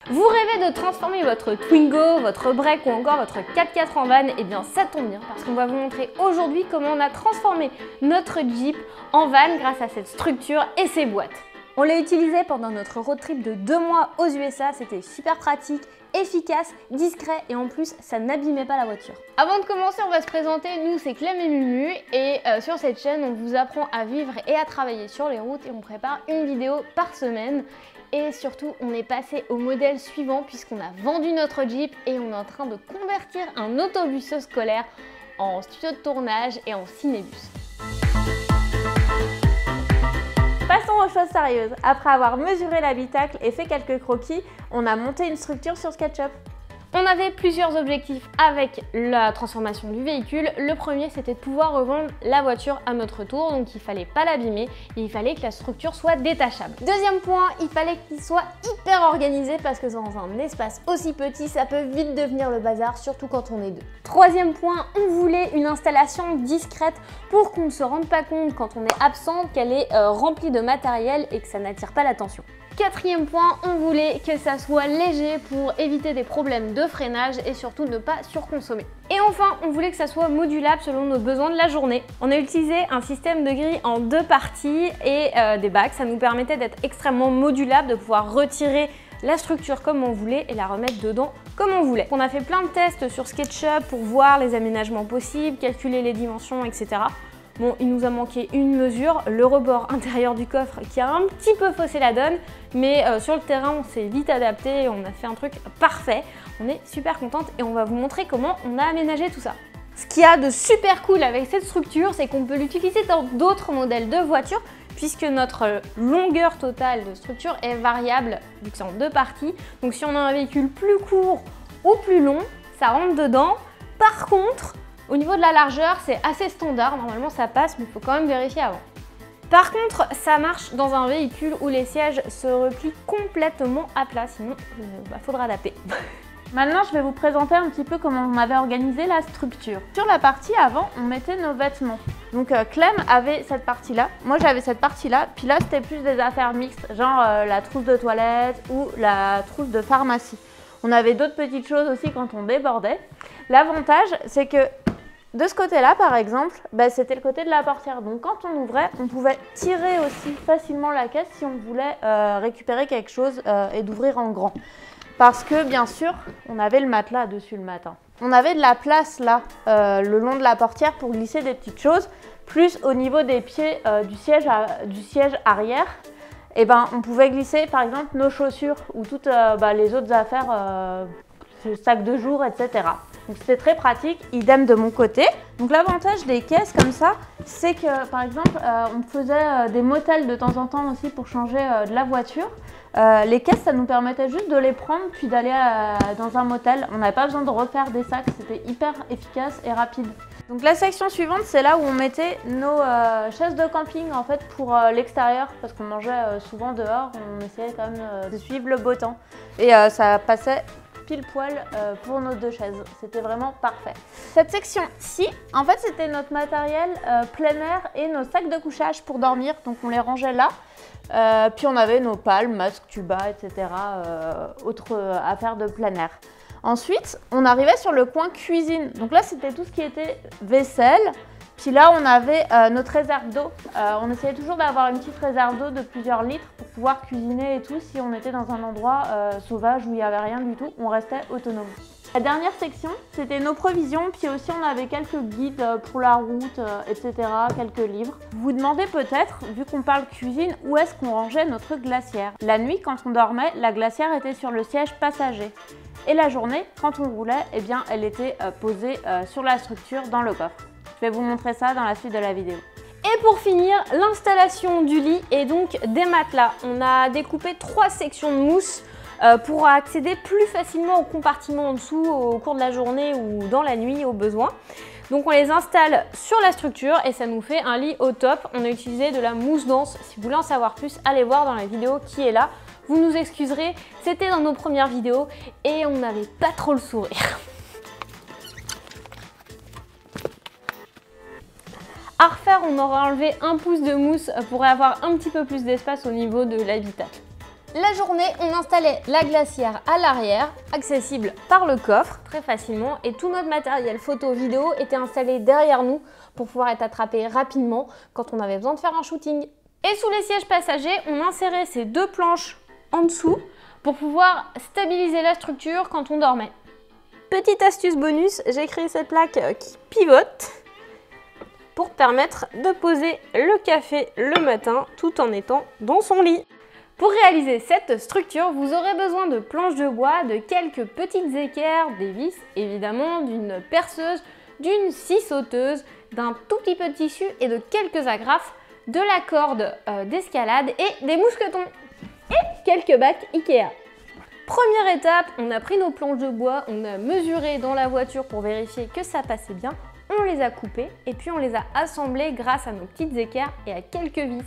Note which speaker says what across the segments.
Speaker 1: Vous rêvez de transformer votre Twingo, votre Break ou encore votre 4x4 en van? Eh bien ça tombe bien parce qu'on va vous montrer aujourd'hui comment on a transformé notre Jeep en van grâce à cette structure et ses boîtes. On l'a utilisé pendant notre road trip de 2 mois aux USA, c'était super pratique, efficace, discret et en plus ça n'abîmait pas la voiture. Avant de commencer, on va se présenter, nous c'est Clem et Mumu et sur cette chaîne on vous apprend à vivre et à travailler sur les routes et on prépare une vidéo par semaine. Et surtout, on est passé au modèle suivant puisqu'on a vendu notre Jeep et on est en train de convertir un autobus scolaire en studio de tournage et en cinébus.
Speaker 2: Passons aux choses sérieuses. Après avoir mesuré l'habitacle et fait quelques croquis, on a monté une structure sur SketchUp.
Speaker 1: On avait plusieurs objectifs avec la transformation du véhicule. Le premier, c'était de pouvoir revendre la voiture à notre tour, donc il fallait pas l'abîmer et il fallait que la structure soit détachable. Deuxième point, il fallait qu'il soit hyper organisé parce que dans un espace aussi petit, ça peut vite devenir le bazar, surtout quand on est deux. Troisième point, on voulait une installation discrète pour qu'on ne se rende pas compte quand on est absent qu'elle est remplie de matériel et que ça n'attire pas l'attention. Quatrième point, on voulait que ça soit léger pour éviter des problèmes de freinage et surtout ne pas surconsommer. Et enfin, on voulait que ça soit modulable selon nos besoins de la journée. On a utilisé un système de grille en 2 parties et des bacs. Ça nous permettait d'être extrêmement modulable, de pouvoir retirer la structure comme on voulait et la remettre dedans comme on voulait. On a fait plein de tests sur SketchUp pour voir les aménagements possibles, calculer les dimensions, etc. Bon, il nous a manqué une mesure, le rebord intérieur du coffre qui a un petit peu faussé la donne, mais sur le terrain, on s'est vite adapté et on a fait un truc parfait. On est super contente et on va vous montrer comment on a aménagé tout ça. Ce qu'il y a de super cool avec cette structure, c'est qu'on peut l'utiliser dans d'autres modèles de voitures puisque notre longueur totale de structure est variable vu que c'est en 2 parties. Donc si on a un véhicule plus court ou plus long, ça rentre dedans. Par contre, au niveau de la largeur, c'est assez standard, normalement ça passe, mais il faut quand même vérifier avant. Par contre, ça marche dans un véhicule où les sièges se replient complètement à plat, sinon faudra adapter.
Speaker 2: Maintenant, je vais vous présenter un petit peu comment on avait organisé la structure. Sur la partie avant, on mettait nos vêtements. Donc Clem avait cette partie-là, moi j'avais cette partie-là, puis là c'était plus des affaires mixtes, genre la trousse de toilette ou la trousse de pharmacie. On avait d'autres petites choses aussi quand on débordait. L'avantage, c'est que de ce côté-là, par exemple, c'était le côté de la portière. Donc quand on ouvrait, on pouvait tirer aussi facilement la caisse si on voulait récupérer quelque chose et d'ouvrir en grand. Parce que bien sûr, on avait le matelas dessus le matin. On avait de la place là, le long de la portière pour glisser des petites choses. Plus au niveau des pieds du siège arrière, on pouvait glisser par exemple nos chaussures ou toutes les autres affaires, sac de jour, etc. Donc c'était très pratique, idem de mon côté. Donc l'avantage des caisses comme ça, c'est que par exemple on faisait des motels de temps en temps aussi pour changer de la voiture. Les caisses, ça nous permettait juste de les prendre puis d'aller dans un motel. On n'avait pas besoin de refaire des sacs, c'était hyper efficace et rapide. Donc la section suivante, c'est là où on mettait nos chaises de camping en fait pour l'extérieur parce qu'on mangeait souvent dehors, on essayait quand même de suivre le beau temps et ça passait pile poil pour nos 2 chaises. C'était vraiment parfait. Cette section-ci, en fait, c'était notre matériel plein air et nos sacs de couchage pour dormir. Donc, on les rangeait là. Puis, on avait nos palmes, masques, tubas, etc. Autres affaires de plein air. Ensuite, on arrivait sur le coin cuisine. Donc là, c'était tout ce qui était vaisselle. Puis là, on avait notre réserve d'eau. On essayait toujours d'avoir une petite réserve d'eau de plusieurs litres pour pouvoir cuisiner et tout. Si on était dans un endroit sauvage où il n'y avait rien du tout, on restait autonome. La dernière section, c'était nos provisions. Puis aussi, on avait quelques guides pour la route, etc. Quelques livres. Vous vous demandez peut-être, vu qu'on parle cuisine, où est-ce qu'on rangeait notre glacière? La nuit, quand on dormait, la glacière était sur le siège passager. Et la journée, quand on roulait, elle était posée sur la structure dans le coffre. Je vais vous montrer ça dans la suite de la vidéo.
Speaker 1: Et pour finir, l'installation du lit et donc des matelas. On a découpé 3 sections de mousse pour accéder plus facilement aux compartiments en dessous au cours de la journée ou dans la nuit au besoin. Donc on les installe sur la structure et ça nous fait un lit au top. On a utilisé de la mousse dense. Si vous voulez en savoir plus, allez voir dans la vidéo qui est là. Vous nous excuserez, c'était dans nos premières vidéos et on n'avait pas trop le sourire. À refaire, on aura enlevé 1 pouce de mousse pour avoir un petit peu plus d'espace au niveau de l'habitacle. La journée, on installait la glacière à l'arrière, accessible par le coffre très facilement, et tout notre matériel photo vidéo était installé derrière nous pour pouvoir être attrapé rapidement quand on avait besoin de faire un shooting. Et sous les sièges passagers, on insérait ces 2 planches en dessous pour pouvoir stabiliser la structure quand on dormait. Petite astuce bonus, j'ai créé cette plaque qui pivote pour permettre de poser le café le matin tout en étant dans son lit. Pour réaliser cette structure, vous aurez besoin de planches de bois, de quelques petites équerres, des vis évidemment, d'une perceuse, d'une scie sauteuse, d'un tout petit peu de tissu et de quelques agrafes, de la corde d'escalade et des mousquetons et quelques bacs Ikea. Première étape, on a pris nos planches de bois, on a mesuré dans la voiture pour vérifier que ça passait bien, on les a coupées et puis on les a assemblées grâce à nos petites équerres et à quelques vis.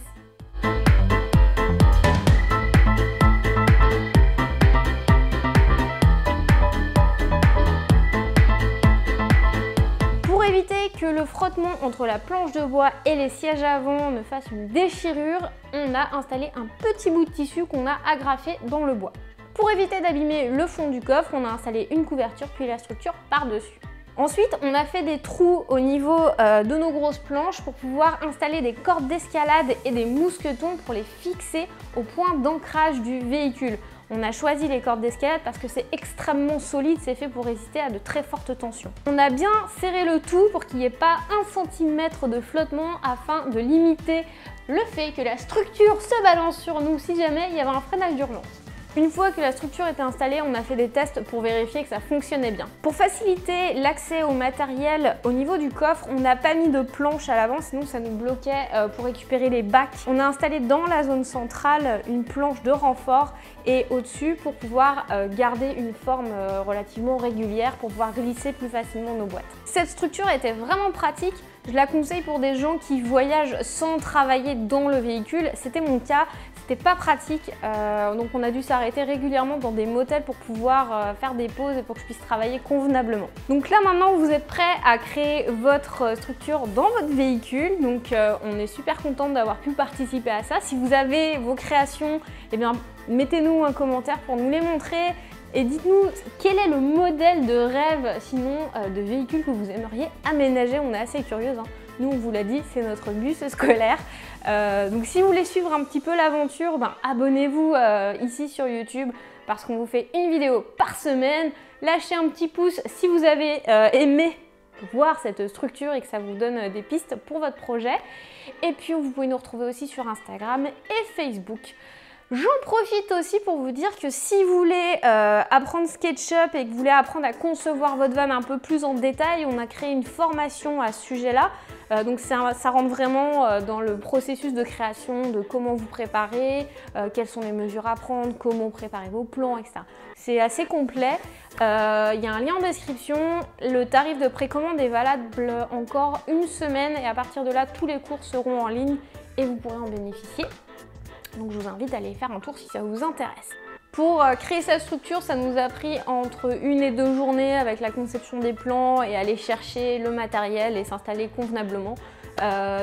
Speaker 1: Pour éviter que le frottement entre la planche de bois et les sièges avant ne fasse une déchirure, on a installé un petit bout de tissu qu'on a agrafé dans le bois. Pour éviter d'abîmer le fond du coffre, on a installé une couverture puis la structure par-dessus. Ensuite, on a fait des trous au niveau de nos grosses planches pour pouvoir installer des cordes d'escalade et des mousquetons pour les fixer au point d'ancrage du véhicule. On a choisi les cordes d'escalade parce que c'est extrêmement solide, c'est fait pour résister à de très fortes tensions. On a bien serré le tout pour qu'il n'y ait pas 1 cm de flottement afin de limiter le fait que la structure se balance sur nous si jamais il y avait un freinage d'urgence. Une fois que la structure était installée, on a fait des tests pour vérifier que ça fonctionnait bien. Pour faciliter l'accès au matériel au niveau du coffre, on n'a pas mis de planche à l'avant, sinon ça nous bloquait pour récupérer les bacs. On a installé dans la zone centrale une planche de renfort et au-dessus pour pouvoir garder une forme relativement régulière pour pouvoir glisser plus facilement nos boîtes. Cette structure était vraiment pratique. Je la conseille pour des gens qui voyagent sans travailler dans le véhicule. C'était mon cas, c'était pas pratique, donc on a dû s'arrêter régulièrement dans des motels pour pouvoir faire des pauses et pour que je puisse travailler convenablement. Donc là maintenant vous êtes prêts à créer votre structure dans votre véhicule, donc on est super contente d'avoir pu participer à ça. Si vous avez vos créations, eh bien mettez-nous un commentaire pour nous les montrer. Et dites-nous quel est le modèle de rêve, sinon de véhicule que vous aimeriez aménager. On est assez curieuse, hein. Nous on vous l'a dit, c'est notre bus scolaire. Donc si vous voulez suivre un petit peu l'aventure, abonnez-vous ici sur YouTube parce qu'on vous fait une vidéo par semaine. Lâchez un petit pouce si vous avez aimé voir cette structure et que ça vous donne des pistes pour votre projet. Et puis vous pouvez nous retrouver aussi sur Instagram et Facebook. J'en profite aussi pour vous dire que si vous voulez apprendre SketchUp et que vous voulez apprendre à concevoir votre van un peu plus en détail, on a créé une formation à ce sujet-là. Donc ça rentre vraiment dans le processus de création, de comment vous préparer, quelles sont les mesures à prendre, comment préparer vos plans, etc. C'est assez complet. Il y a un lien en description. Le tarif de précommande est valable encore 1 semaine et à partir de là, tous les cours seront en ligne et vous pourrez en bénéficier. Donc je vous invite à aller faire un tour si ça vous intéresse. Pour créer cette structure, ça nous a pris entre 1 et 2 journées avec la conception des plans et aller chercher le matériel et s'installer convenablement.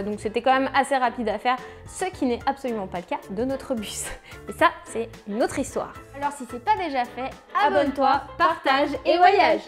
Speaker 1: Donc c'était quand même assez rapide à faire, ce qui n'est absolument pas le cas de notre bus. Mais ça, c'est une autre histoire. Alors si c'est pas déjà fait, abonne-toi, partage et voyage!